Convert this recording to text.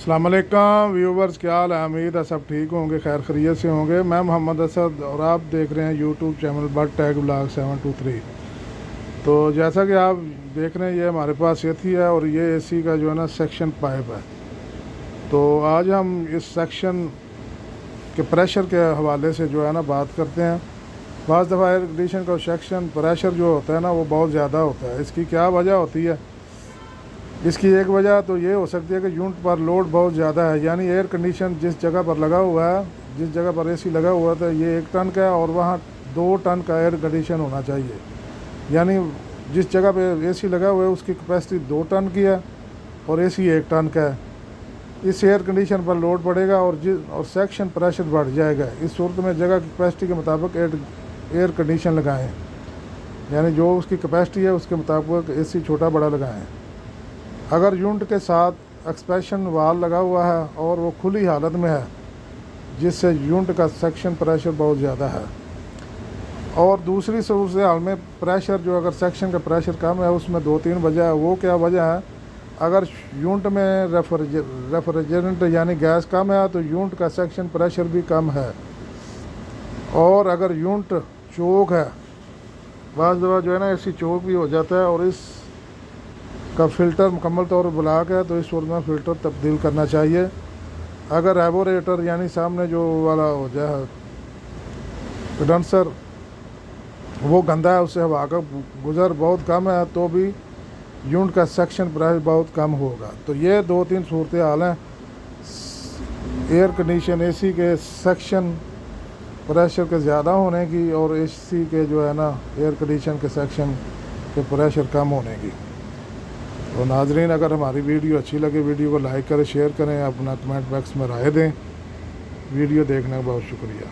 अस्सलाम वालेकुम व्यूवर्स, क्या हाल है। उम्मीद है सब ठीक होंगे, खैर खैरियत से होंगे। मैं मोहम्मद असद और आप देख रहे हैं YouTube channel but tag blog 723। तो जैसा कि आप देख रहे हैं, ये हमारे पास एसी है और ये एसी का जो है ना सेक्शन पाइप है। तो आज हम इस सेक्शन के प्रेशर के हवाले से जो है ना बात करते हैं। बाज़ दफ़ा एयर कंडीशन का सेक्शन प्रेशर जो होता है ना वो बहुत ज़्यादा होता है। इसकी क्या वजह होती है? इसकी एक वजह तो ये हो सकती है कि यूनिट पर लोड बहुत ज़्यादा है, यानी एयर कंडीशन जिस जगह पर लगा हुआ है, जिस जगह पर एसी लगा हुआ था, ये 1 टन का है और वहाँ 2 टन का एयर कंडीशन होना चाहिए। यानी जिस जगह पे एसी लगा हुआ है उसकी कैपेसिटी 2 टन की है और एसी 1 टन का है। इस एयर कंडीशन पर लोड पड़ेगा और सेक्शन प्रेशर बढ़ जाएगा। इस सूरत में जगह की कैपेसिटी के मुताबिक एयर कंडीशन लगाएँ, यानी जो उसकी कैपेसिटी है उसके मुताबिक एसी छोटा बड़ा लगाएँ। अगर यूनिट के साथ एक्सपेंशन वाल लगा हुआ है और वो खुली हालत में है, जिससे यूनिट का सेक्शन प्रेशर बहुत ज़्यादा है, और दूसरी सूरत हाल में प्रेशर जो अगर सेक्शन का प्रेशर कम है, उसमें 2-3 वजह है। वो क्या वजह है? अगर यूनिट में रेफ्रिजरेंट यानी गैस कम है तो यूनिट का सेक्शन प्रेशर भी कम है। और अगर यूनिट चोक है, बाज़ दफ़ा जो है ना ऐसी चोक भी हो जाता है और इस का फ़िल्टर मुकम्मल तौर पर ब्लॉक है, तो इस सूरत में फ़िल्टर तब्दील करना चाहिए। अगर एवोरेटर यानी सामने जो वाला हो जाए कंडेंसर वो गंदा है, उससे हवा का गुज़र बहुत कम है, तो भी यूनिट का सेक्शन प्रेशर बहुत कम होगा। तो ये 2-3 सूरत हाल हैं एयर कंडीशन एसी के सेक्शन प्रेशर के ज़्यादा होने की और एसी के जो है ना एयर कंडीशन के सेक्शन के प्रेशर कम होने की। तो नाजरीन, अगर हमारी वीडियो अच्छी लगे, वीडियो को लाइक करें, शेयर करें, अपना कमेंट बॉक्स में राय दें। वीडियो देखने का बहुत शुक्रिया।